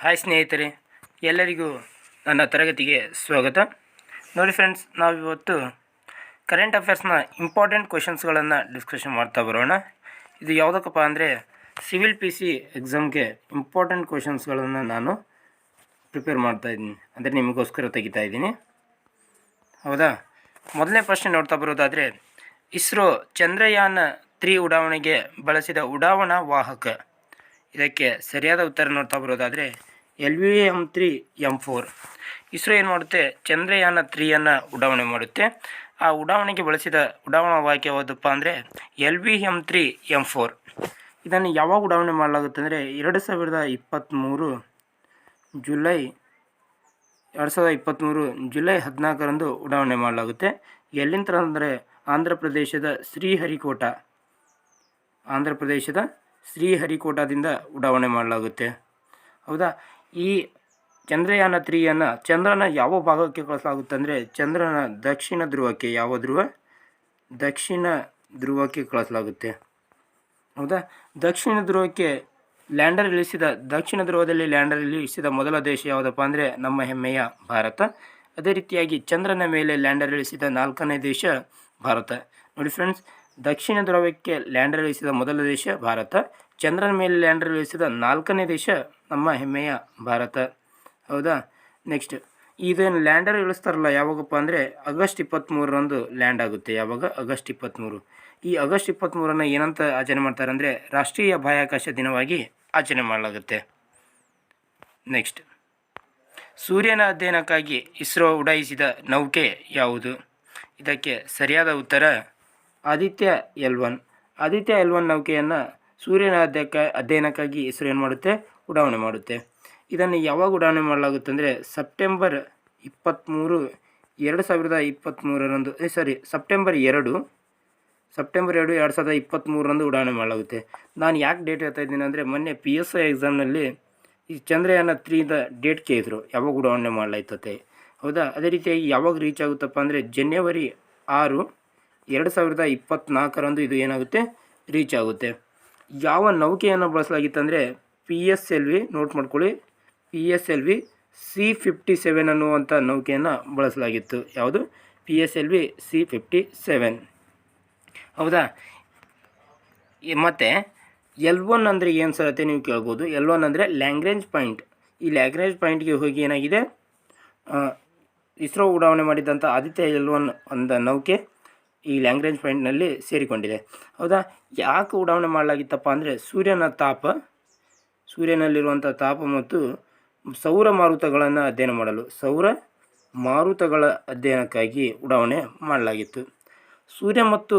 Hi ಸ್ನೇಹಿತರೆ, ಎಲ್ಲರಿಗೂ ನನ್ನ ತರಗತಿಗೆ ಸ್ವಾಗತ. ನೋಡಿ ಫ್ರೆಂಡ್ಸ್, ನಾವಿವತ್ತು ಕರೆಂಟ್ ಅಫೇರ್ಸ್ನ ಇಂಪಾರ್ಟೆಂಟ್ ಕ್ವೆಶನ್ಸ್ಗಳನ್ನು ಡಿಸ್ಕಷನ್ ಮಾಡ್ತಾ ಬರೋಣ. ಇದು ಯಾವುದಕ್ಕಪ್ಪ ಅಂದರೆ ಸಿವಿಲ್ PC ಎಕ್ಸಾಮ್ಗೆ ಇಂಪಾರ್ಟೆಂಟ್ ಕ್ವೆಶನ್ಸ್ಗಳನ್ನು ನಾನು ಪ್ರಿಪೇರ್ ಮಾಡ್ತಾಯಿದ್ದೀನಿ, ಅಂದರೆ ನಿಮಗೋಸ್ಕರ ತೆಗಿತಾ ಇದ್ದೀನಿ. ಹೌದಾ? ಮೊದಲನೇ ಪ್ರಶ್ನೆ ನೋಡ್ತಾ ಬರೋದಾದರೆ, ಇಸ್ರೋ ಚಂದ್ರಯಾನ 3 ಉಡಾವಣೆಗೆ ಬಳಸಿದ ಉಡಾವಣಾ ವಾಹಕ. ಇದಕ್ಕೆ ಸರಿಯಾದ ಉತ್ತರ ನೋಡ್ತಾ ಬರೋದಾದರೆ LVM-3M4. ಇಸ್ರೋ ಏನು ಮಾಡುತ್ತೆ, ಚಂದ್ರಯಾನ 3ಯನ್ನು ಉಡಾವಣೆ ಮಾಡುತ್ತೆ. ಆ ಉಡಾವಣೆಗೆ ಬಳಸಿದ ಉಡಾವಣಾ ವಾಹಕ ಯಾವುದಪ್ಪ ಅಂದರೆ LVM-3M4. ಇದನ್ನು ಯಾವಾಗ ಉಡಾವಣೆ ಮಾಡಲಾಗುತ್ತೆ ಅಂದರೆ 2023 ಜುಲೈ 14ರಂದು ಉಡಾವಣೆ ಮಾಡಲಾಗುತ್ತೆ. ಎಲ್ಲಿಂದ ಅಂದರೆ ಆಂಧ್ರ ಪ್ರದೇಶದ ಶ್ರೀಹರಿಕೋಟಾದಿಂದ ಉಡಾವಣೆ ಮಾಡಲಾಗುತ್ತೆ. ಹೌದಾ? ಈ ಚಂದ್ರಯಾನ 3ಯನ್ನು ಚಂದ್ರನ ಯಾವ ಭಾಗಕ್ಕೆ ಕಳಿಸಲಾಗುತ್ತೆ ಅಂದರೆ ಚಂದ್ರನ ದಕ್ಷಿಣ ಧ್ರುವಕ್ಕೆ, ದಕ್ಷಿಣ ಧ್ರುವಕ್ಕೆ ಕಳಿಸಲಾಗುತ್ತೆ. ಹೌದಾ? ದಕ್ಷಿಣ ಧ್ರುವದಲ್ಲಿ ಲ್ಯಾಂಡರ್ ಇಳಿಸಿದ ಮೊದಲ ದೇಶ ಯಾವುದಪ್ಪ ಅಂದರೆ ನಮ್ಮ ಹೆಮ್ಮೆಯ ಭಾರತ. ಅದೇ ರೀತಿಯಾಗಿ ಚಂದ್ರನ ಮೇಲೆ ಲ್ಯಾಂಡರ್ ಇಳಿಸಿದ 4ನೇ ದೇಶ ಭಾರತ. ನೋಡಿ ಫ್ರೆಂಡ್ಸ್, ದಕ್ಷಿಣ ಧ್ರುವಕ್ಕೆ ಲ್ಯಾಂಡರ್ ಇಳಿಸಿದ ಮೊದಲ ದೇಶ ಭಾರತ, ಚಂದ್ರನ ಮೇಲೆ ಲ್ಯಾಂಡರ್ ಇಳಿಸಿದ 4ನೇ ದೇಶ ನಮ್ಮ ಹೆಮ್ಮೆಯ ಭಾರತ. ಹೌದಾ? ನೆಕ್ಸ್ಟ್, ಇದೇನು ಲ್ಯಾಂಡರ್ ಇಳಿಸ್ತಾರಲ್ಲ ಯಾವಾಗಪ್ಪ ಅಂದರೆ ಆಗಸ್ಟ್ 23ರಂದು ಲ್ಯಾಂಡ್ ಆಗುತ್ತೆ. ಯಾವಾಗ? ಆಗಸ್ಟ್ 23. ಈ ಆಗಸ್ಟ್ 23ನ್ನು ಏನಂತ ಆಚರಣೆ ಮಾಡ್ತಾರೆ ಅಂದರೆ ರಾಷ್ಟ್ರೀಯ ಬಾಹ್ಯಾಕಾಶ ದಿನವಾಗಿ ಆಚರಣೆ ಮಾಡಲಾಗುತ್ತೆ. ನೆಕ್ಸ್ಟ್, ಸೂರ್ಯನ ಅಧ್ಯಯನಕ್ಕಾಗಿ ಇಸ್ರೋ ಉಡಾಯಿಸಿದ ನೌಕೆ ಯಾವುದು? ಇದಕ್ಕೆ ಸರಿಯಾದ ಉತ್ತರ ಆದಿತ್ಯ L1 ನೌಕೆಯನ್ನು ಸೂರ್ಯನ ಅಧ್ಯಯನಕ್ಕಾಗಿ ಇಸ್ರೋ ಏನು ಮಾಡುತ್ತೆ, ಉಡಾವಣೆ ಮಾಡುತ್ತೆ. ಇದನ್ನು ಯಾವಾಗ ಉಡಾವಣೆ ಮಾಡಲಾಗುತ್ತೆ ಅಂದರೆ ಸೆಪ್ಟೆಂಬರ್ 2 2023ರಂದು ಉಡಾವಣೆ ಮಾಡಲಾಗುತ್ತೆ. ನಾನು ಯಾಕೆ ಡೇಟ್ ಹೇಳ್ತಾ ಇದ್ದೀನಿ ಅಂದರೆ ಮೊನ್ನೆ PSI ಎಕ್ಸಾಮ್ನಲ್ಲಿ ಈ ಚಂದ್ರಯಾನ 3ದ ಡೇಟ್ ಕೇಳಿದ್ರು, ಯಾವಾಗ ಉಡಾವಣೆ ಮಾಡಲಾಯ್ತತೆ. ಹೌದಾ? ಅದೇ ರೀತಿಯಾಗಿ ಯಾವಾಗ ರೀಚ್ ಆಗುತ್ತಪ್ಪ ಅಂದರೆ ಜನವರಿ 6, 2024ರಂದು ಇದು ಏನಾಗುತ್ತೆ, ರೀಚ್ ಆಗುತ್ತೆ. ಯಾವ ನೌಕೆಯನ್ನು ಬಳಸಲಾಗಿತ್ತು ಅಂದರೆ PSLV, ನೋಟ್ ಮಾಡ್ಕೊಳ್ಳಿ, PSLV C-57 ಅನ್ನುವಂಥ ನೌಕೆಯನ್ನು ಬಳಸಲಾಗಿತ್ತು. ಯಾವುದು? PSLV C-57. ಹೌದಾ? ಮತ್ತು L1 ಅಂದರೆ ಏನು ಸರತೆ ನೀವು ಕೇಳ್ಬೋದು. L1 ಅಂದರೆ ಲ್ಯಾಂಗ್ರೇಂಜ್ ಪಾಯಿಂಟ್. ಈ ಲ್ಯಾಂಗ್ರೇಂಜ್ ಪಾಯಿಂಟ್ಗೆ ಹೋಗಿ ಏನಾಗಿದೆ, ಇಸ್ರೋ ಉಡಾವಣೆ ಮಾಡಿದಂಥ ಆದಿತ್ಯ L1 ಒಂದು ನೌಕೆ ಈ ಲ್ಯಾಂಗ್ರೇಂಜ್ ಪಾಯಿಂಟ್ನಲ್ಲಿ ಸೇರಿಕೊಂಡಿದೆ. ಹೌದಾ? ಯಾಕೆ ಉಡಾವಣೆ ಮಾಡಲಾಗಿತ್ತಪ್ಪ ಅಂದರೆ ಸೂರ್ಯನಲ್ಲಿರುವಂಥ ತಾಪ ಮತ್ತು ಸೌರ ಮಾರುತಗಳನ್ನು ಅಧ್ಯಯನ ಮಾಡಲು, ಸೌರ ಮಾರುತಗಳ ಅಧ್ಯಯನಕ್ಕಾಗಿ ಉಡಾವಣೆ ಮಾಡಲಾಗಿತ್ತು. ಸೂರ್ಯ ಮತ್ತು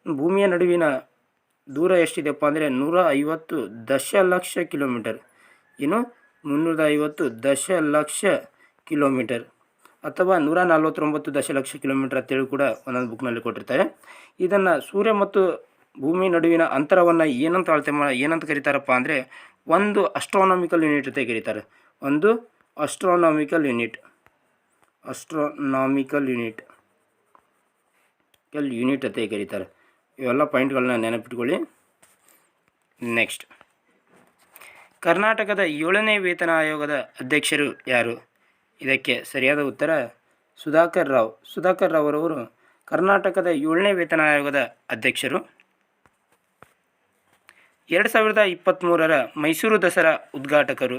ಭೂಮಿಯ ನಡುವಿನ ದೂರ ಎಷ್ಟಿದೆಯಪ್ಪ ಅಂದರೆ 150 ದಶಲಕ್ಷ ಕಿಲೋಮೀಟರ್. 350 ದಶಲಕ್ಷ ಕಿಲೋಮೀಟರ್ ಅಥವಾ 149 ದಶಲಕ್ಷ ಕಿಲೋಮೀಟರ್ ಅಂತೇಳಿ ಕೂಡ ಒಂದೊಂದು ಬುಕ್ನಲ್ಲಿ ಕೊಟ್ಟಿರ್ತಾರೆ. ಇದನ್ನು ಸೂರ್ಯ ಮತ್ತು ಭೂಮಿ ನಡುವಿನ ಅಂತರವನ್ನು ಏನಂತ ಕರೀತಾರಪ್ಪ ಅಂದರೆ ಒಂದು ಅಸ್ಟ್ರಾನಾಮಿಕಲ್ ಯೂನಿಟ್ ಅಂತ ಕರೀತಾರೆ. ಒಂದು ಅಸ್ಟ್ರಾನಾಮಿಕಲ್ ಯೂನಿಟ್ ಅಂತ ಕರೀತಾರೆ. ಇವೆಲ್ಲ ಪಾಯಿಂಟ್ಗಳನ್ನ ನೆನಪಿಟ್ಕೊಳ್ಳಿ. ನೆಕ್ಸ್ಟ್, ಕರ್ನಾಟಕದ 7ನೇ ವೇತನ ಆಯೋಗದ ಅಧ್ಯಕ್ಷರು ಯಾರು? ಇದಕ್ಕೆ ಸರಿಯಾದ ಉತ್ತರ ಸುಧಾಕರ್ ರಾವ್ ಅವರವರು ಕರ್ನಾಟಕದ 7ನೇ ವೇತನ ಆಯೋಗದ ಅಧ್ಯಕ್ಷರು. 2023ರ ಮೈಸೂರು ದಸರಾ ಉದ್ಘಾಟಕರು.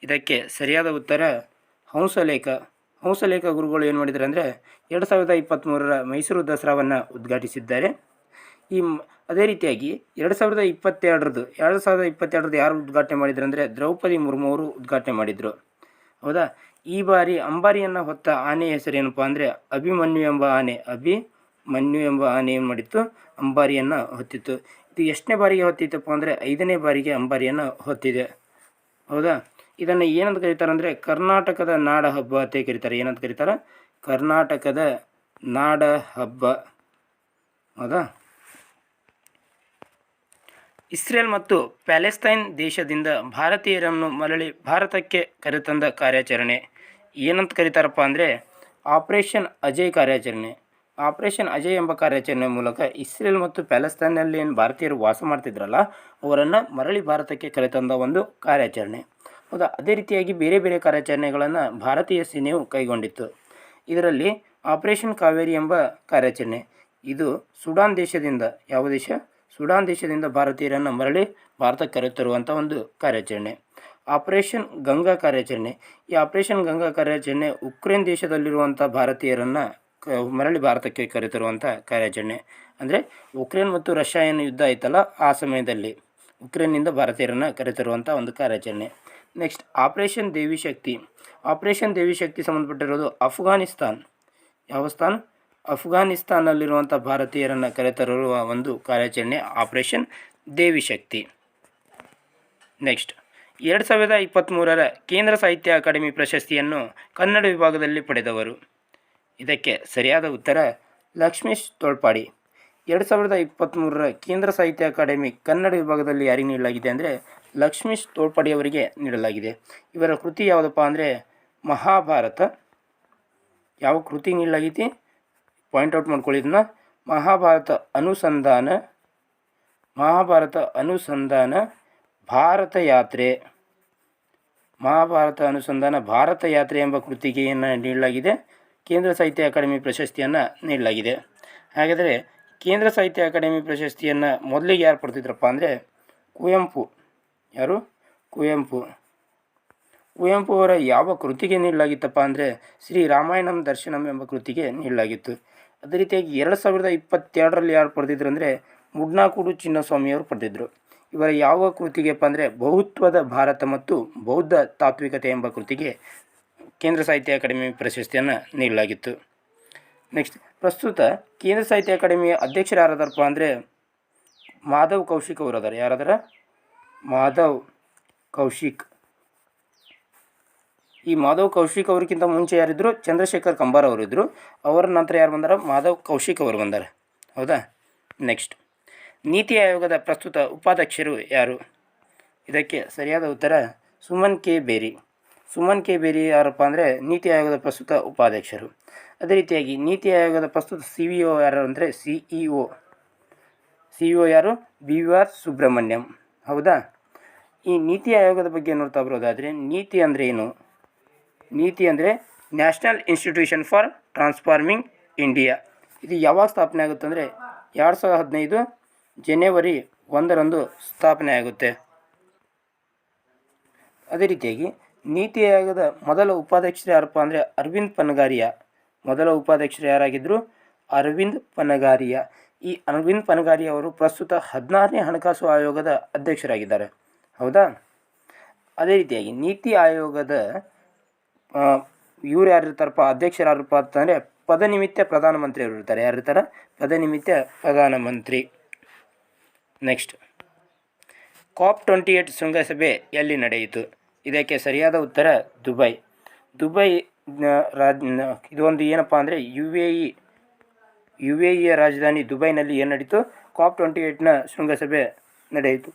ಇದಕ್ಕೆ ಸರಿಯಾದ ಉತ್ತರ ಹಂಸಲೇಖ ಗುರುಗಳು ಏನು ಮಾಡಿದ್ದಾರೆ ಅಂದರೆ 2023ರ ಮೈಸೂರು ದಸರಾವನ್ನು ಉದ್ಘಾಟಿಸಿದ್ದಾರೆ. ಅದೇ ರೀತಿಯಾಗಿ 2022 ಯಾರು ಉದ್ಘಾಟನೆ ಮಾಡಿದ್ರು ಅಂದರೆ ದ್ರೌಪದಿ ಮುರ್ಮು ಅವರು ಉದ್ಘಾಟನೆ ಮಾಡಿದರು. ಹೌದಾ? ಈ ಬಾರಿ ಅಂಬಾರಿಯನ್ನು ಹೊತ್ತ ಆನೆ ಹೆಸರೇನಪ್ಪ ಅಂದರೆ ಅಭಿಮನ್ಯು ಎಂಬ ಆನೆ ಏನು ಮಾಡಿತ್ತು, ಅಂಬಾರಿಯನ್ನು ಹೊತ್ತಿತ್ತು. ಇದು ಎಷ್ಟನೇ ಬಾರಿಗೆ ಹೊತ್ತಿತ್ತಪ್ಪ ಅಂದರೆ 5ನೇ ಬಾರಿಗೆ ಅಂಬಾರಿಯನ್ನು ಹೊತ್ತಿದೆ. ಹೌದಾ? ಇದನ್ನು ಏನಂತ ಕರೀತಾರೆ ಅಂದರೆ ಕರ್ನಾಟಕದ ನಾಡ ಹಬ್ಬ ಅಂತ ಕರೀತಾರೆ. ಏನಂತ ಕರೀತಾರೆ? ಕರ್ನಾಟಕದ ನಾಡ ಹಬ್ಬ. ಹೌದಾ? ಇಸ್ರೇಲ್ ಮತ್ತು ಪ್ಯಾಲೆಸ್ತೈನ್ ದೇಶದಿಂದ ಭಾರತೀಯರನ್ನು ಮರಳಿ ಭಾರತಕ್ಕೆ ಕರೆತಂದ ಕಾರ್ಯಾಚರಣೆ ಏನಂತ ಕರೀತಾರಪ್ಪ ಅಂದರೆ ಆಪರೇಷನ್ ಅಜಯ್ ಕಾರ್ಯಾಚರಣೆ. ಆಪರೇಷನ್ ಅಜಯ್ ಎಂಬ ಕಾರ್ಯಾಚರಣೆ ಮೂಲಕ ಇಸ್ರೇಲ್ ಮತ್ತು ಪ್ಯಾಲೆಸ್ತೈನ್ನಲ್ಲಿ ಏನು ಭಾರತೀಯರು ವಾಸ ಮಾಡ್ತಿದ್ರಲ್ಲ ಅವರನ್ನು ಮರಳಿ ಭಾರತಕ್ಕೆ ಕರೆತಂದ ಒಂದು ಕಾರ್ಯಾಚರಣೆ. ಹೌದಾ. ಅದೇ ರೀತಿಯಾಗಿ ಬೇರೆ ಬೇರೆ ಕಾರ್ಯಾಚರಣೆಗಳನ್ನು ಭಾರತೀಯ ಸೇನೆಯು ಕೈಗೊಂಡಿತ್ತು. ಇದರಲ್ಲಿ ಆಪರೇಷನ್ ಕಾವೇರಿ ಎಂಬ ಕಾರ್ಯಾಚರಣೆ, ಇದು ಸುಡಾನ್ ದೇಶದಿಂದ, ಯಾವ ದೇಶ? ಸುಡಾನ್ ದೇಶದಿಂದ ಭಾರತೀಯರನ್ನು ಮರಳಿ ಭಾರತಕ್ಕೆ ಕರೆತರುವಂಥ ಒಂದು ಕಾರ್ಯಾಚರಣೆ. ಆಪರೇಷನ್ ಗಂಗಾ ಕಾರ್ಯಾಚರಣೆ, ಈ ಆಪರೇಷನ್ ಗಂಗಾ ಕಾರ್ಯಾಚರಣೆ ಉಕ್ರೇನ್ ದೇಶದಲ್ಲಿರುವಂಥ ಭಾರತೀಯರನ್ನು ಮರಳಿ ಭಾರತಕ್ಕೆ ಕರೆತರುವಂಥ ಕಾರ್ಯಾಚರಣೆ. ಅಂದರೆ ಉಕ್ರೇನ್ ಮತ್ತು ರಷ್ಯಾ ಏನು ಯುದ್ಧ ಆಯ್ತಲ್ಲ, ಆ ಸಮಯದಲ್ಲಿ ಉಕ್ರೇನ್ನಿಂದ ಭಾರತೀಯರನ್ನು ಕರೆತರುವಂಥ ಒಂದು ಕಾರ್ಯಾಚರಣೆ. ನೆಕ್ಸ್ಟ್ ಆಪರೇಷನ್ ದೇವಿ ಶಕ್ತಿ. ಆಪರೇಷನ್ ದೇವಿ ಶಕ್ತಿ ಸಂಬಂಧಪಟ್ಟಿರೋದು ಅಫ್ಘಾನಿಸ್ತಾನ್. ಯಾವ ಸ್ಥಾನ? ಅಫ್ಘಾನಿಸ್ತಾನಲ್ಲಿರುವಂಥ ಭಾರತೀಯರನ್ನು ಕರೆತರುವ ಒಂದು ಕಾರ್ಯಾಚರಣೆ ಆಪರೇಷನ್ ದೇವಿ ಶಕ್ತಿ. ನೆಕ್ಸ್ಟ್ 2023ರ ಕೇಂದ್ರ ಸಾಹಿತ್ಯ ಅಕಾಡೆಮಿ ಪ್ರಶಸ್ತಿಯನ್ನು ಕನ್ನಡ ವಿಭಾಗದಲ್ಲಿ ಪಡೆದವರು. ಇದಕ್ಕೆ ಸರಿಯಾದ ಉತ್ತರ ಲಕ್ಷ್ಮೀಶ್ ತೋಳ್ಪಾಡಿ. 2023ರ ಕೇಂದ್ರ ಸಾಹಿತ್ಯ ಅಕಾಡೆಮಿ ಕನ್ನಡ ವಿಭಾಗದಲ್ಲಿ ಯಾರಿಗೆ ನೀಡಲಾಗಿದೆ ಅಂದರೆ ಲಕ್ಷ್ಮೀಶ್ ತೋಳ್ಪಾಡಿ ಅವರಿಗೆ ನೀಡಲಾಗಿದೆ. ಇವರ ಕೃತಿ ಯಾವುದಪ್ಪ ಅಂದರೆ ಮಹಾಭಾರತ. ಯಾವ ಕೃತಿ ನೀಡಲಾಗೈತಿ? ಪಾಯಿಂಟ್ಔಟ್ ಮಾಡ್ಕೊಳ್ಳಿ ಇದನ್ನ. ಮಹಾಭಾರತ ಅನುಸಂಧಾನ ಭಾರತ ಯಾತ್ರೆ. ಮಹಾಭಾರತ ಅನುಸಂಧಾನ ಭಾರತ ಯಾತ್ರೆ ಎಂಬ ಕೃತಿಗೆ ಏನು ನೀಡಲಾಗಿದೆ? ಕೇಂದ್ರ ಸಾಹಿತ್ಯ ಅಕಾಡೆಮಿ ಪ್ರಶಸ್ತಿಯನ್ನು ನೀಡಲಾಗಿದೆ. ಹಾಗಾದರೆ ಕೇಂದ್ರ ಸಾಹಿತ್ಯ ಅಕಾಡೆಮಿ ಪ್ರಶಸ್ತಿಯನ್ನು ಮೊದಲಿಗೆ ಯಾರು ಪಡ್ತಿದ್ರಪ್ಪ ಅಂದರೆ ಕುವೆಂಪು. ಯಾರು? ಕುವೆಂಪು ಅವರ ಯಾವ ಕೃತಿಗೆ ನೀಡಲಾಗಿತ್ತಪ್ಪ ಅಂದರೆ ಶ್ರೀ ರಾಮಾಯಣಂ ದರ್ಶನಂ ಎಂಬ ಕೃತಿಗೆ ನೀಡಲಾಗಿತ್ತು. ಅದೇ ರೀತಿಯಾಗಿ 2022ರಲ್ಲಿ ಯಾರು ಪಡೆದಿದ್ರು ಅಂದರೆ ಮುಡ್ನಾಕೂಡು ಚಿನ್ನಸ್ವಾಮಿಯವರು ಪಡೆದಿದ್ದರು. ಇವರ ಯಾವ ಕೃತಿಗೆಪ್ಪ ಅಂದರೆ ಬಹುತ್ವದ ಭಾರತ ಮತ್ತು ಬೌದ್ಧ ತಾತ್ವಿಕತೆ ಎಂಬ ಕೃತಿಗೆ ಕೇಂದ್ರ ಸಾಹಿತ್ಯ ಅಕಾಡೆಮಿ ಪ್ರಶಸ್ತಿಯನ್ನು ನೀಡಲಾಗಿತ್ತು. ನೆಕ್ಸ್ಟ್ ಪ್ರಸ್ತುತ ಕೇಂದ್ರ ಸಾಹಿತ್ಯ ಅಕಾಡೆಮಿಯ ಅಧ್ಯಕ್ಷರು ಯಾರಾದರಪ್ಪ ಅಂದರೆ ಮಾಧವ್ ಕೌಶಿಕ್ ಅವರು ಅದಾರ. ಯಾರಾದಾರ? ಮಾಧವ್ ಕೌಶಿಕ್. ಈ ಮಾಧವ್ ಕೌಶಿಕ್ ಅವ್ರಿಗಿಂತ ಮುಂಚೆ ಯಾರಿದ್ರು? ಚಂದ್ರಶೇಖರ್ ಕಂಬಾರ್ ಅವರಿದ್ದರು. ಅವರ ನಂತರ ಯಾರು ಬಂದಾರ? ಮಾಧವ್ ಕೌಶಿಕ್ ಅವರು ಬಂದಾರ. ಹೌದಾ. ನೆಕ್ಸ್ಟ್ ನೀತಿ ಆಯೋಗದ ಪ್ರಸ್ತುತ ಉಪಾಧ್ಯಕ್ಷರು ಯಾರು? ಇದಕ್ಕೆ ಸರಿಯಾದ ಉತ್ತರ ಸುಮನ್ ಕೆ ಬೇರಿ. ಸುಮನ್ ಕೆ ಬೇರಿ ಯಾರಪ್ಪ ಅಂದರೆ ನೀತಿ ಆಯೋಗದ ಪ್ರಸ್ತುತ ಉಪಾಧ್ಯಕ್ಷರು. ಅದೇ ರೀತಿಯಾಗಿ ನೀತಿ ಆಯೋಗದ ಪ್ರಸ್ತುತ CEO ಯಾರು ಅಂದರೆ CEO ಯಾರು? BR ಸುಬ್ರಹ್ಮಣ್ಯಂ. ಹೌದಾ. ಈ ನೀತಿ ಆಯೋಗದ ಬಗ್ಗೆ ನೋಡ್ತಾ ಬರೋದಾದರೆ ನೀತಿ ಅಂದರೆ ಏನು? ನೀತಿ ಅಂದರೆ national institution for transforming India. ಇದು ಯಾವಾಗ ಸ್ಥಾಪನೆ ಆಗುತ್ತೆ ಅಂದರೆ 2015 ಜನವರಿ 1ರಂದು ಸ್ಥಾಪನೆ ಆಗುತ್ತೆ. ಅದೇ ರೀತಿಯಾಗಿ ನೀತಿ ಆಯೋಗದ ಮೊದಲ ಉಪಾಧ್ಯಕ್ಷರು ಯಾರಪ್ಪ ಅಂದರೆ ಅರವಿಂದ್ ಪನಗಾರಿಯಾ. ಮೊದಲ ಉಪಾಧ್ಯಕ್ಷರು ಯಾರಾಗಿದ್ದರು? ಅರವಿಂದ್ ಪನಗಾರಿಯಾ. ಈ ಅರವಿಂದ್ ಪನಗಾರಿಯಾ ಅವರು ಪ್ರಸ್ತುತ 16ನೇ ಹಣಕಾಸು ಆಯೋಗದ ಅಧ್ಯಕ್ಷರಾಗಿದ್ದಾರೆ. ಹೌದಾ. ಅದೇ ರೀತಿಯಾಗಿ ನೀತಿ ಆಯೋಗದ ಇವ್ರು ಯಾರಿರ್ತಾರಪ್ಪ, ಅಧ್ಯಕ್ಷರು ಯಾರಪ್ಪ ಅಂತಂದರೆ ಪದನಿಮಿತ್ತ ಪ್ರಧಾನಮಂತ್ರಿಯವರು ಇರ್ತಾರೆ. ಯಾರಿರ್ತಾರೆ? ಪದನಿಮಿತ್ತ ಪ್ರಧಾನಮಂತ್ರಿ. ನೆಕ್ಸ್ಟ್ COP28 ಶೃಂಗಸಭೆ ಎಲ್ಲಿ ನಡೆಯಿತು? ಇದಕ್ಕೆ ಸರಿಯಾದ ಉತ್ತರ ದುಬೈ. ಇದೊಂದು ಏನಪ್ಪ ಅಂದರೆ UAEಯ ರಾಜಧಾನಿ ದುಬೈನಲ್ಲಿ ಏನು ನಡೀತು? COP28ನ ಶೃಂಗಸಭೆ ನಡೆಯಿತು.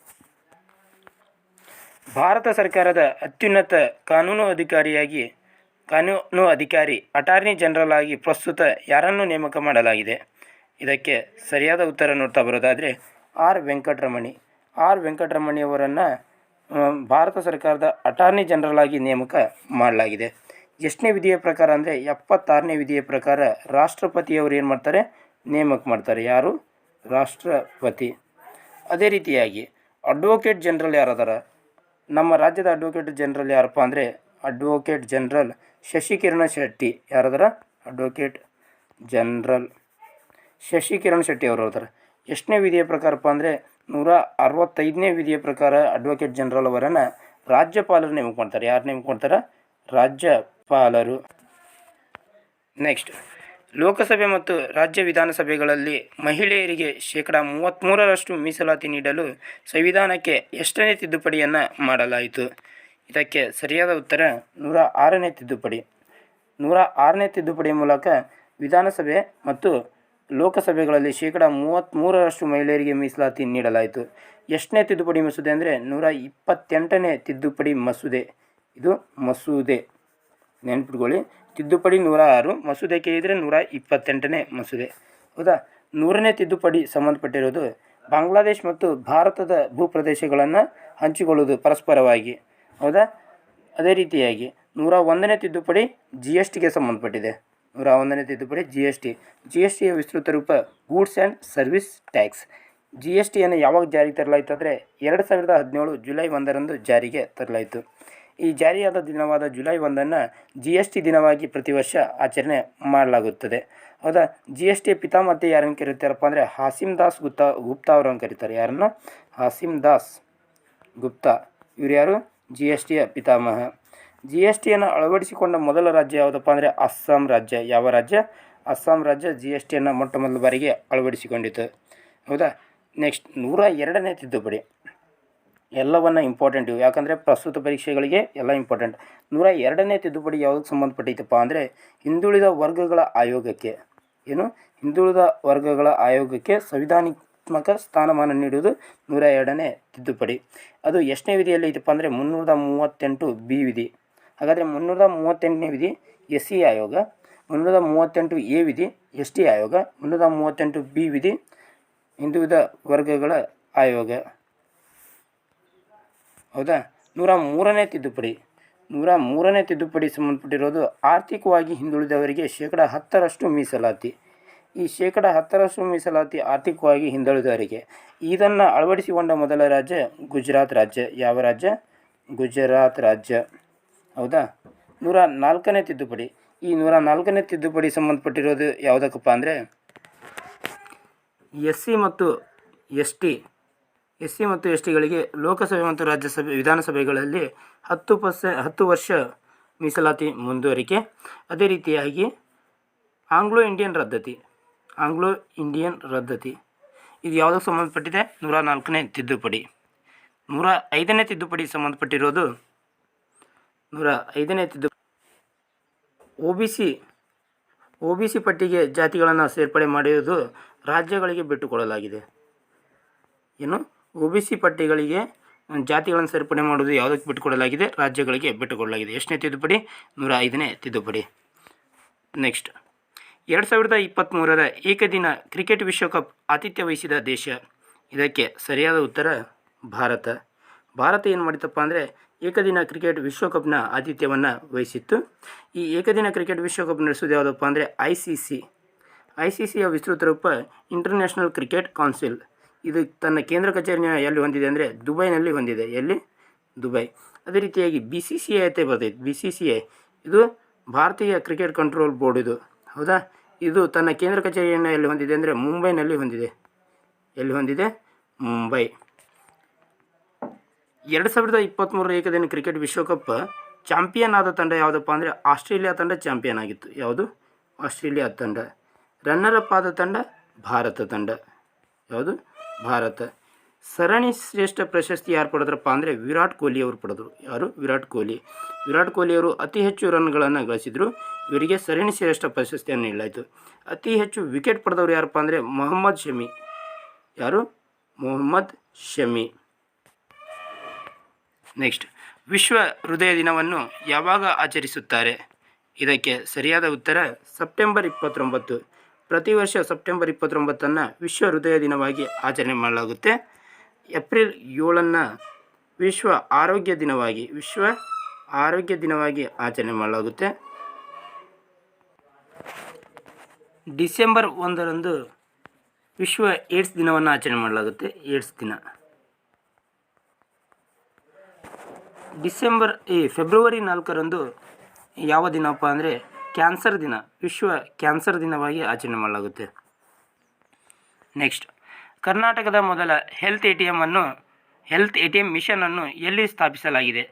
ಭಾರತ ಸರ್ಕಾರದ ಅತ್ಯುನ್ನತ ಕಾನೂನು ಅಧಿಕಾರಿ ಅಟಾರ್ನಿ ಜನರಲ್ ಆಗಿ ಪ್ರಸ್ತುತ ಯಾರನ್ನು ನೇಮಕ ಮಾಡಲಾಗಿದೆ? ಇದಕ್ಕೆ ಸರಿಯಾದ ಉತ್ತರ ನೋಡ್ತಾ ಬರೋದಾದರೆ ಆರ್ ವೆಂಕಟರಮಣಿ ಅವರನ್ನು ಭಾರತ ಸರ್ಕಾರದ ಅಟಾರ್ನಿ ಜನರಲ್ ಆಗಿ ನೇಮಕ ಮಾಡಲಾಗಿದೆ. ಎಷ್ಟನೇ ವಿಧಿಯ ಪ್ರಕಾರ ಅಂದರೆ 76ನೇ ವಿಧಿಯ ಪ್ರಕಾರ ರಾಷ್ಟ್ರಪತಿಯವರು ಏನು ಮಾಡ್ತಾರೆ? ನೇಮಕ ಮಾಡ್ತಾರೆ. ಯಾರು? ರಾಷ್ಟ್ರಪತಿ. ಅದೇ ರೀತಿಯಾಗಿ ಅಡ್ವೊಕೇಟ್ ಜನರಲ್ ಯಾರದಾರ? ನಮ್ಮ ರಾಜ್ಯದ ಅಡ್ವೊಕೇಟ್ ಜನರಲ್ ಯಾರಪ್ಪ ಅಂದರೆ ಅಡ್ವೊಕೇಟ್ ಜನರಲ್ ಶಶಿಕಿರಣ ಶೆಟ್ಟಿ. ಯಾರದಾರ? ಅಡ್ವೊಕೇಟ್ ಜನರಲ್ ಶಶಿಕಿರಣ್ ಶೆಟ್ಟಿ ಅವರು ಇರ್ತಾರೆ. ಎಷ್ಟನೇ ವಿಧಿಯ ಪ್ರಕಾರಪ್ಪ ಅಂದರೆ 165ನೇ ವಿಧಿಯ ಪ್ರಕಾರ ಅಡ್ವೊಕೇಟ್ ಜನರಲ್ ಅವರನ್ನು ರಾಜ್ಯಪಾಲರು ನೇಮಕ ಮಾಡ್ತಾರೆ. ಯಾರು ನೇಮಕ ಮಾಡ್ತಾರೆ? ರಾಜ್ಯಪಾಲರು. ನೆಕ್ಸ್ಟ್ ಲೋಕಸಭೆ ಮತ್ತು ರಾಜ್ಯ ವಿಧಾನಸಭೆಗಳಲ್ಲಿ ಮಹಿಳೆಯರಿಗೆ 33% ಮೀಸಲಾತಿ ನೀಡಲು ಸಂವಿಧಾನಕ್ಕೆ ಎಷ್ಟನೇ ತಿದ್ದುಪಡಿಯನ್ನು ಮಾಡಲಾಯಿತು? ಇದಕ್ಕೆ ಸರಿಯಾದ ಉತ್ತರ 106ನೇ ತಿದ್ದುಪಡಿ. 106ನೇ ತಿದ್ದುಪಡಿಯ ಮೂಲಕ ವಿಧಾನಸಭೆ ಮತ್ತು ಲೋಕಸಭೆಗಳಲ್ಲಿ 33% ಮಹಿಳೆಯರಿಗೆ ಮೀಸಲಾತಿ ನೀಡಲಾಯಿತು. ಎಷ್ಟನೇ ತಿದ್ದುಪಡಿ ಮಸೂದೆ ಅಂದರೆ 128ನೇ ತಿದ್ದುಪಡಿ ಮಸೂದೆ. ಇದು ಮಸೂದೆ ನೆನ್ಪಿಟ್ಕೊಳ್ಳಿ. ತಿದ್ದುಪಡಿ 106, ಮಸೂದೆ ಕೇಳಿದರೆ 128ನೇ ಮಸೂದೆ. ಹೌದಾ. 100ನೇ ತಿದ್ದುಪಡಿ ಸಂಬಂಧಪಟ್ಟಿರೋದು ಬಾಂಗ್ಲಾದೇಶ್ ಮತ್ತು ಭಾರತದ ಭೂಪ್ರದೇಶಗಳನ್ನು ಹಂಚಿಕೊಳ್ಳುವುದು ಪರಸ್ಪರವಾಗಿ. ಹೌದಾ. ಅದೇ ರೀತಿಯಾಗಿ 101ನೇ ತಿದ್ದುಪಡಿ GSTಗೆ ಸಂಬಂಧಪಟ್ಟಿದೆ. 101ನೇ ತಿದ್ದುಪಡಿ GSTಯ ವಿಸ್ತೃತ ರೂಪ ಗೂಡ್ಸ್ ಆ್ಯಂಡ್ ಸರ್ವಿಸ್ ಟ್ಯಾಕ್ಸ್. GSTಯನ್ನು ಯಾವಾಗ ಜಾರಿಗೆ ತರಲಾಯಿತು ಅಂದರೆ 2017 ಜುಲೈ 1ರಂದು ಜಾರಿಗೆ ತರಲಾಯಿತು. ಈ ಜಾರಿಯಾದ ದಿನವಾದ ಜುಲೈ 1ನ್ನು GST ದಿನವಾಗಿ ಪ್ರತಿ ವರ್ಷ ಆಚರಣೆ ಮಾಡಲಾಗುತ್ತದೆ. ಹೌದಾ. GST ಪಿತಾಮಹತೆ ಯಾರನ್ನು ಕರೀತಾರಪ್ಪ ಅಂದರೆ ಹಾಸಿಮ್ ದಾಸ್ ಗುಪ್ತಾ ಅವರನ್ನು ಕರೀತಾರೆ. ಯಾರನ್ನು? ಹಾಸಿಮ್ ದಾಸ್ ಗುಪ್ತಾ. ಇವರು ಯಾರು? GSTಯ ಪಿತಾಮಹ. GSTಯನ್ನು ಅಳವಡಿಸಿಕೊಂಡ ಮೊದಲ ರಾಜ್ಯ ಯಾವುದಪ್ಪ ಅಂದರೆ ಅಸ್ಸಾಂ ರಾಜ್ಯ. ಯಾವ ರಾಜ್ಯ? ಅಸ್ಸಾಂ ರಾಜ್ಯ GSTಯನ್ನು ಮೊಟ್ಟ ಮೊದಲ ಬಾರಿಗೆ ಅಳವಡಿಸಿಕೊಂಡಿತು. ಹೌದಾ. ನೆಕ್ಸ್ಟ್ 102ನೇ ತಿದ್ದುಪಡಿ. ಎಲ್ಲವನ್ನ ಇಂಪಾರ್ಟೆಂಟ್ ಇವು, ಯಾಕಂದರೆ ಪ್ರಸ್ತುತ ಪರೀಕ್ಷೆಗಳಿಗೆ ಎಲ್ಲ ಇಂಪಾರ್ಟೆಂಟ್. 102ನೇ ತಿದ್ದುಪಡಿ ಯಾವುದಕ್ಕೆ ಸಂಬಂಧಪಟ್ಟೈತಪ್ಪ ಅಂದರೆ ಹಿಂದುಳಿದ ವರ್ಗಗಳ ಆಯೋಗಕ್ಕೆ. ಏನು? ಹಿಂದುಳಿದ ವರ್ಗಗಳ ಆಯೋಗಕ್ಕೆ ಸಂವಿಧಾನಾತ್ಮಕ ಸ್ಥಾನಮಾನ ನೀಡುವುದು 102ನೇ ತಿದ್ದುಪಡಿ. ಅದು ಎಷ್ಟನೇ ವಿಧಿಯಲ್ಲಿ ಐತಪ್ಪ ಅಂದರೆ 338B ವಿಧಿ. ಹಾಗಾದರೆ 338ನೇ ವಿಧಿ SC ಆಯೋಗ, 338A ವಿಧಿ ST ಆಯೋಗ, 338B ವಿಧಿ ಹಿಂದುಳಿದ ವರ್ಗಗಳ ಆಯೋಗ. ಹೌದಾ. 103ನೇ ತಿದ್ದುಪಡಿ. 103ನೇ ತಿದ್ದುಪಡಿ ಸಂಬಂಧಪಟ್ಟಿರೋದು ಆರ್ಥಿಕವಾಗಿ ಹಿಂದುಳಿದವರಿಗೆ 10% ಮೀಸಲಾತಿ. ಈ 10% ಮೀಸಲಾತಿ ಆರ್ಥಿಕವಾಗಿ ಹಿಂದುಳಿದವರಿಗೆ. ಇದನ್ನು ಅಳವಡಿಸಿಕೊಂಡ ಮೊದಲ ರಾಜ್ಯ ಗುಜರಾತ್ ರಾಜ್ಯ. ಯಾವ ರಾಜ್ಯ? ಗುಜರಾತ್ ರಾಜ್ಯ. ಹೌದಾ. 104ನೇ ತಿದ್ದುಪಡಿ. ಈ 104ನೇ ತಿದ್ದುಪಡಿ ಸಂಬಂಧಪಟ್ಟಿರೋದು ಯಾವುದಕ್ಕಪ್ಪ ಅಂದರೆ SC ಮತ್ತು STಗಳಿಗೆ ಲೋಕಸಭೆ ಮತ್ತು ರಾಜ್ಯಸಭೆ ವಿಧಾನಸಭೆಗಳಲ್ಲಿ 10 ವರ್ಷ ಮೀಸಲಾತಿ ಮುಂದುವರಿಕೆ. ಅದೇ ರೀತಿಯಾಗಿ ಆಂಗ್ಲೋ ಇಂಡಿಯನ್ ರದ್ದತಿ ಇದು ಯಾವುದಕ್ಕೆ ಸಂಬಂಧಪಟ್ಟಿದೆ? 104ನೇ ತಿದ್ದುಪಡಿ. 105ನೇ ತಿದ್ದುಪಡಿ ಸಂಬಂಧಪಟ್ಟಿರೋದು 105ನೇ ತಿದ್ದುಪಡಿ OBC ಪಟ್ಟಿಗೆ ಜಾತಿಗಳನ್ನು ಸೇರ್ಪಡೆ ಮಾಡುವುದು ರಾಜ್ಯಗಳಿಗೆ ಬಿಟ್ಟುಕೊಡಲಾಗಿದೆ. ಏನು? OBC ಪಟ್ಟಿಗಳಿಗೆ ಜಾತಿಗಳನ್ನು ಸೇರ್ಪಡೆ ಮಾಡುವುದು ಯಾವುದಕ್ಕೆ ಬಿಟ್ಟುಕೊಡಲಾಗಿದೆ? ರಾಜ್ಯಗಳಿಗೆ ಬಿಟ್ಟುಕೊಡಲಾಗಿದೆ. ಎಷ್ಟನೇ ತಿದ್ದುಪಡಿ? 105ನೇ ತಿದ್ದುಪಡಿ. ನೆಕ್ಸ್ಟ್ 2023ರ ಏಕದಿನ ಕ್ರಿಕೆಟ್ ವಿಶ್ವಕಪ್ ಆತಿಥ್ಯ ವಹಿಸಿದ ದೇಶ. ಇದಕ್ಕೆ ಸರಿಯಾದ ಉತ್ತರ ಭಾರತ. ಭಾರತ ಏನು ಮಾಡಿತಪ್ಪ ಅಂದರೆ ಏಕದಿನ ಕ್ರಿಕೆಟ್ ವಿಶ್ವಕಪ್ನ ಆತಿಥ್ಯವನ್ನು ವಹಿಸಿತ್ತು. ಈ ಏಕದಿನ ಕ್ರಿಕೆಟ್ ವಿಶ್ವಕಪ್ ನಡೆಸೋದು ಯಾವುದಪ್ಪ ಅಂದರೆ ICCಯ ವಿಸ್ತೃತ ರೂಪ ಇಂಟರ್ನ್ಯಾಷನಲ್ ಕ್ರಿಕೆಟ್ ಕೌನ್ಸಿಲ್. ಇದು ತನ್ನ ಕೇಂದ್ರ ಕಚೇರಿನ ಎಲ್ಲಿ ಹೊಂದಿದೆ ಅಂದರೆ ದುಬೈನಲ್ಲಿ ಹೊಂದಿದೆ. ಎಲ್ಲಿ? ದುಬೈ. ಅದೇ ರೀತಿಯಾಗಿ BCCI ಅಂತ ಬರ್ತೈತೆ. BCCI ಇದು ಭಾರತೀಯ ಕ್ರಿಕೆಟ್ ಕಂಟ್ರೋಲ್ ಬೋರ್ಡ್. ಇದು ಹೌದಾ. ಇದು ತನ್ನ ಕೇಂದ್ರ ಕಚೇರಿಯನ್ನು ಎಲ್ಲಿ ಹೊಂದಿದೆ ಅಂದರೆ ಮುಂಬೈನಲ್ಲಿ ಹೊಂದಿದೆ. ಎಲ್ಲಿ ಹೊಂದಿದೆ? ಮುಂಬೈ. 2023ರ ಏಕದಿನ ಕ್ರಿಕೆಟ್ ವಿಶ್ವಕಪ್ ಚಾಂಪಿಯನ್ ಆದ ತಂಡ ಯಾವುದಪ್ಪ ಅಂದರೆ ಆಸ್ಟ್ರೇಲಿಯಾ ತಂಡ ಚಾಂಪಿಯನ್ ಆಗಿತ್ತು. ಯಾವುದು? ಆಸ್ಟ್ರೇಲಿಯಾ ತಂಡ. ರನ್ನರ್ ಅಪ್ ಆದ ತಂಡ ಭಾರತ ತಂಡ. ಯಾವುದು? ಭಾರತ. ಸರಣಿ ಶ್ರೇಷ್ಠ ಪ್ರಶಸ್ತಿ ಯಾರು ಪಡೆದ್ರಪ್ಪ ಅಂದರೆ ವಿರಾಟ್ ಕೊಹ್ಲಿ ಅವರು ಪಡೆದರು. ಯಾರು? ವಿರಾಟ್ ಕೊಹ್ಲಿ ಅವರು ಅತಿ ಹೆಚ್ಚು ರನ್ಗಳನ್ನು ಗಳಿಸಿದರು. ಇವರಿಗೆ ಸರಣಿ ಶ್ರೇಷ್ಠ ಪ್ರಶಸ್ತಿಯನ್ನು ನೀಡಲಾಯಿತು. ಅತಿ ಹೆಚ್ಚು ವಿಕೆಟ್ ಪಡೆದವರು ಯಾರಪ್ಪ ಅಂದರೆ ಮೊಹಮ್ಮದ್ ಶಮಿ. ಯಾರು? ಮೊಹಮ್ಮದ್ ಶಮಿ. ನೆಕ್ಸ್ಟ್, ವಿಶ್ವ ಹೃದಯ ದಿನವನ್ನು ಯಾವಾಗ ಆಚರಿಸುತ್ತಾರೆ? ಇದಕ್ಕೆ ಸರಿಯಾದ ಉತ್ತರ ಸೆಪ್ಟೆಂಬರ್ 29. ಪ್ರತಿ ವರ್ಷ ಸೆಪ್ಟೆಂಬರ್ 29 ವಿಶ್ವ ಹೃದಯ ದಿನವಾಗಿ ಆಚರಣೆ ಮಾಡಲಾಗುತ್ತೆ. ಏಪ್ರಿಲ್ 7 ವಿಶ್ವ ಆರೋಗ್ಯ ದಿನವಾಗಿ ಆಚರಣೆ ಮಾಡಲಾಗುತ್ತೆ. ಡಿಸೆಂಬರ್ 1 ವಿಶ್ವ ಏಡ್ಸ್ ದಿನವನ್ನು ಆಚರಣೆ ಮಾಡಲಾಗುತ್ತೆ. ಏಡ್ಸ್ ದಿನ. ಫೆಬ್ರವರಿ 4 ಯಾವ ದಿನಪ್ಪ ಅಂದರೆ ಕ್ಯಾನ್ಸರ್ ದಿನ. ವಿಶ್ವ ಕ್ಯಾನ್ಸರ್ ದಿನವಾಗಿ ಆಚರಣೆ ಮಾಡಲಾಗುತ್ತೆ. ನೆಕ್ಸ್ಟ್, ಕರ್ನಾಟಕದ ಮೊದಲ ಹೆಲ್ತ್ ಎ ಟಿ ಎಮ್ ಮಿಷನನ್ನು ಎಲ್ಲಿ ಸ್ಥಾಪಿಸಲಾಗಿದೆ?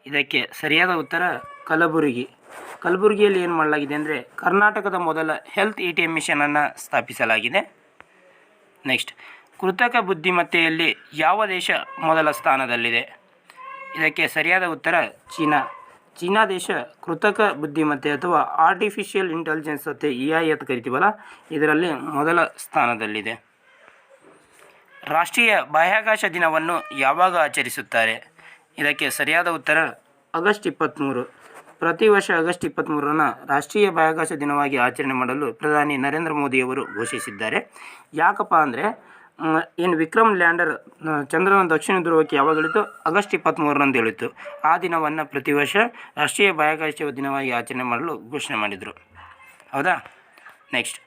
ಇದಕ್ಕೆ ಸರಿಯಾದ ಉತ್ತರ ಕಲಬುರಗಿಯಲ್ಲಿ ಏನು ಮಾಡಲಾಗಿದೆ ಅಂದರೆ ಕರ್ನಾಟಕದ ಮೊದಲ ಹೆಲ್ತ್ ಎ ಟಿ ಎಮ್ ಮಿಷನನ್ನು ಸ್ಥಾಪಿಸಲಾಗಿದೆ. ನೆಕ್ಸ್ಟ್, ಕೃತಕ ಬುದ್ಧಿಮತ್ತೆಯಲ್ಲಿ ಯಾವ ದೇಶ ಮೊದಲ ಸ್ಥಾನದಲ್ಲಿದೆ? ಇದಕ್ಕೆ ಸರಿಯಾದ ಉತ್ತರ ಚೀನಾ ದೇಶ ಕೃತಕ ಬುದ್ಧಿಮತ್ತೆ ಅಥವಾ ಆರ್ಟಿಫಿಷಿಯಲ್ ಇಂಟೆಲಿಜೆನ್ಸ್ ಮತ್ತು AI ಅಂತ ಕರಿತೀವಲ್ಲ, ಇದರಲ್ಲಿ ಮೊದಲ ಸ್ಥಾನದಲ್ಲಿದೆ. ರಾಷ್ಟ್ರೀಯ ಬಾಹ್ಯಾಕಾಶ ದಿನವನ್ನು ಯಾವಾಗ ಆಚರಿಸುತ್ತಾರೆ? ಇದಕ್ಕೆ ಸರಿಯಾದ ಉತ್ತರ ಆಗಸ್ಟ್ 23. ಪ್ರತಿ ವರ್ಷ ಆಗಸ್ಟ್ 23 ರಾಷ್ಟ್ರೀಯ ಬಾಹ್ಯಾಕಾಶ ದಿನವಾಗಿ ಆಚರಣೆ ಮಾಡಲು ಪ್ರಧಾನಿ ನರೇಂದ್ರ ಮೋದಿಯವರು ಘೋಷಿಸಿದ್ದಾರೆ. ಯಾಕಪ್ಪ ಅಂದರೆ ಏನು ವಿಕ್ರಮ್ ಲ್ಯಾಂಡರ್ ಚಂದ್ರನ ದಕ್ಷಿಣ ಧ್ರುವಕ್ಕೆ ಯಾವಾಗ ಇಳಿತು? ಆಗಸ್ಟ್ 23ರಂದು ಇಳಿತು. ಆ ದಿನವನ್ನು ಪ್ರತಿ ವರ್ಷ ರಾಷ್ಟ್ರೀಯ ಬಾಹ್ಯಾಕಾಶ ದಿನವಾಗಿ ಆಚರಣೆ ಮಾಡಲು ಘೋಷಣೆ ಮಾಡಿದರು. ಹೌದಾ? ನೆಕ್ಸ್ಟ್,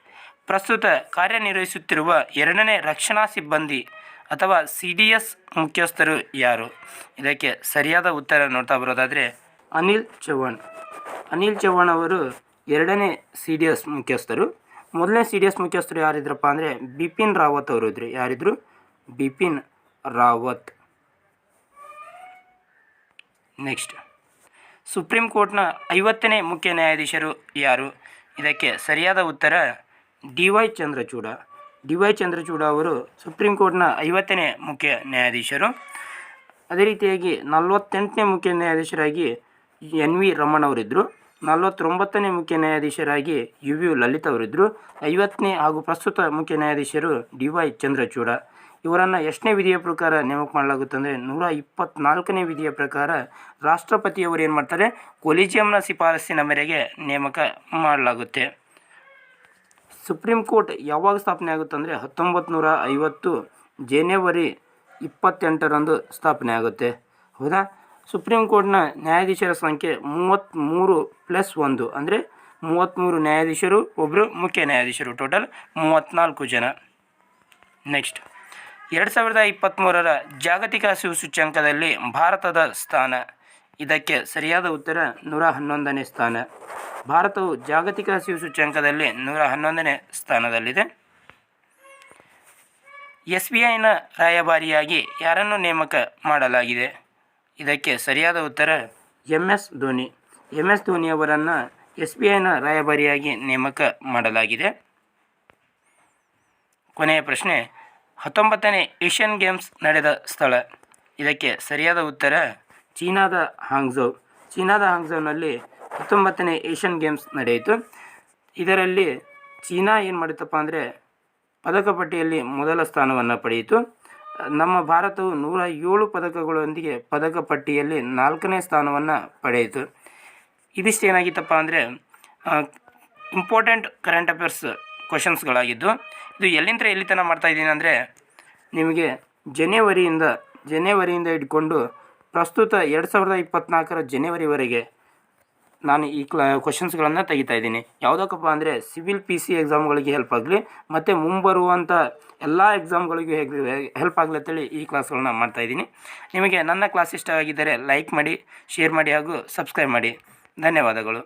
ಪ್ರಸ್ತುತ ಕಾರ್ಯನಿರ್ವಹಿಸುತ್ತಿರುವ 2ನೇ ರಕ್ಷಣಾ ಸಿಬ್ಬಂದಿ ಅಥವಾ CDS ಮುಖ್ಯಸ್ಥರು ಯಾರು? ಇದಕ್ಕೆ ಸರಿಯಾದ ಉತ್ತರ ನೋಡ್ತಾ ಬರೋದಾದರೆ ಅನಿಲ್ ಚೌಹಾಣ್. ಅನಿಲ್ ಚೌಹಾಣ್ ಅವರು 2ನೇ CDS ಮುಖ್ಯಸ್ಥರು. 1ನೇ CDS ಮುಖ್ಯಸ್ಥರು ಯಾರಿದ್ರಪ್ಪ ಅಂದರೆ ಬಿಪಿನ್ ರಾವತ್ ಅವರು ಇದ್ದರು. ಯಾರಿದ್ರು? ಬಿಪಿನ್ ರಾವತ್. ನೆಕ್ಸ್ಟ್, ಸುಪ್ರೀಂ ಕೋರ್ಟ್ನ 50ನೇ ಮುಖ್ಯ ನ್ಯಾಯಾಧೀಶರು ಯಾರು? ಇದಕ್ಕೆ ಸರಿಯಾದ ಉತ್ತರ DY ಚಂದ್ರಚೂಡ. DY ಚಂದ್ರಚೂಡ ಅವರು ಸುಪ್ರೀಂ ಕೋರ್ಟ್ನ 50ನೇ ಮುಖ್ಯ ನ್ಯಾಯಾಧೀಶರು. ಅದೇ ರೀತಿಯಾಗಿ 48ನೇ ಮುಖ್ಯ ನ್ಯಾಯಾಧೀಶರಾಗಿ NV ರಮಣ ಅವರಿದ್ದರು. 49ನೇ ಮುಖ್ಯ ನ್ಯಾಯಾಧೀಶರಾಗಿ UV ಲಲಿತ್ ಅವರಿದ್ದರು. 50ನೇ ಹಾಗೂ ಪ್ರಸ್ತುತ ಮುಖ್ಯ ನ್ಯಾಯಾಧೀಶರು DY ಚಂದ್ರಚೂಡ. ಇವರನ್ನು ಎಷ್ಟನೇ ವಿಧಿಯ ಪ್ರಕಾರ ನೇಮಕ ಮಾಡಲಾಗುತ್ತೆ ಅಂದರೆ 124ನೇ ವಿಧಿಯ ಪ್ರಕಾರ ರಾಷ್ಟ್ರಪತಿಯವರು ಏನು ಮಾಡ್ತಾರೆ? ಕೊಲಿಜಿಯಂನ ಶಿಫಾರಸ್ಸಿನ ಮೇರೆಗೆ ನೇಮಕ ಮಾಡಲಾಗುತ್ತೆ. ಸುಪ್ರೀಂ ಕೋರ್ಟ್ ಯಾವಾಗ ಸ್ಥಾಪನೆ ಆಗುತ್ತೆ ಅಂದರೆ 1950 ಜನವರಿ 28ರಂದು ಸ್ಥಾಪನೆ ಆಗುತ್ತೆ. ಹೌದಾ? ಸುಪ್ರೀಂ ಕೋರ್ಟ್ನ ನ್ಯಾಯಾಧೀಶರ ಸಂಖ್ಯೆ 33+1 ಅಂದರೆ 33 ನ್ಯಾಯಾಧೀಶರು, ಒಬ್ಬರು ಮುಖ್ಯ ನ್ಯಾಯಾಧೀಶರು, ಟೋಟಲ್ 34 ಜನ. ನೆಕ್ಸ್ಟ್, 2023ರ ಜಾಗತಿಕ ಹಸಿವು ಸೂಚ್ಯಂಕದಲ್ಲಿ ಭಾರತದ ಸ್ಥಾನ. ಇದಕ್ಕೆ ಸರಿಯಾದ ಉತ್ತರ 111ನೇ ಸ್ಥಾನ. ಭಾರತವು ಜಾಗತಿಕ ಹಸಿವು ಸೂಚ್ಯಂಕದಲ್ಲಿ 111ನೇ ಸ್ಥಾನದಲ್ಲಿದೆ. SBIನ ರಾಯಭಾರಿಯಾಗಿ ಯಾರನ್ನು ನೇಮಕ ಮಾಡಲಾಗಿದೆ? ಇದಕ್ಕೆ ಸರಿಯಾದ ಉತ್ತರ MS ಧೋನಿ. MS ಧೋನಿ ಅವರನ್ನು SBIನ ರಾಯಭಾರಿಯಾಗಿ ನೇಮಕ ಮಾಡಲಾಗಿದೆ. ಕೊನೆಯ ಪ್ರಶ್ನೆ, 19ನೇ ಏಷ್ಯನ್ ಗೇಮ್ಸ್ ನಡೆದ ಸ್ಥಳ. ಇದಕ್ಕೆ ಸರಿಯಾದ ಉತ್ತರ ಚೀನಾದ ಹಾಂಗ್ಝೌ. ಚೀನಾದ ಹಾಂಗ್ಝೌನಲ್ಲಿ 19ನೇ ಏಷ್ಯನ್ ಗೇಮ್ಸ್ ನಡೆಯಿತು. ಇದರಲ್ಲಿ ಚೀನಾ ಏನು ಮಾಡಿತಪ್ಪ ಅಂದರೆ ಪದಕ ಪಟ್ಟಿಯಲ್ಲಿ ಮೊದಲ ಸ್ಥಾನವನ್ನು ಪಡೆಯಿತು. ನಮ್ಮ ಭಾರತವು 107 ಪದಕಗಳೊಂದಿಗೆ ಪದಕ ಪಟ್ಟಿಯಲ್ಲಿ 4ನೇ ಸ್ಥಾನವನ್ನು ಪಡೆಯಿತು. ಇದಿಷ್ಟೇನಾಗಿತ್ತಪ್ಪ ಅಂದರೆ ಇಂಪಾರ್ಟೆಂಟ್ ಕರೆಂಟ್ ಅಫೇರ್ಸ್ ಕ್ವಶನ್ಸ್ಗಳಾಗಿದ್ದು. ಇದು ಎಲ್ಲಿಂದ ಎಲ್ಲಿ ತನಕ ಮಾಡ್ತಾಯಿದ್ದೀನಿ ಅಂದರೆ ನಿಮಗೆ ಜನವರಿಯಿಂದ ಹಿಡ್ಕೊಂಡು ಪ್ರಸ್ತುತ 2024ರ ಜನವರಿವರೆಗೆ ನಾನು ಈ ಕ್ವಶನ್ಸ್ಗಳನ್ನು ತೆಗಿತಾ ಇದ್ದೀನಿ. ಯಾವುದಕ್ಕಪ್ಪ ಅಂದರೆ ಸಿವಿಲ್ PC ಎಕ್ಸಾಮ್ಗಳಿಗೆ ಹೆಲ್ಪ್ ಆಗಲಿ ಮತ್ತು ಮುಂಬರುವಂಥ ಎಲ್ಲ ಎಕ್ಸಾಮ್ಗಳಿಗೂ ಹೆಲ್ಪ್ ಆಗಲಿ ಅಂತೇಳಿ ಈ ಕ್ಲಾಸ್ಗಳನ್ನ ಮಾಡ್ತಾಯಿದ್ದೀನಿ. ನಿಮಗೆ ನನ್ನ ಕ್ಲಾಸ್ ಇಷ್ಟ ಆಗಿದ್ದರೆ ಲೈಕ್ ಮಾಡಿ, ಶೇರ್ ಮಾಡಿ ಹಾಗೂ ಸಬ್ಸ್ಕ್ರೈಬ್ ಮಾಡಿ. ಧನ್ಯವಾದಗಳು.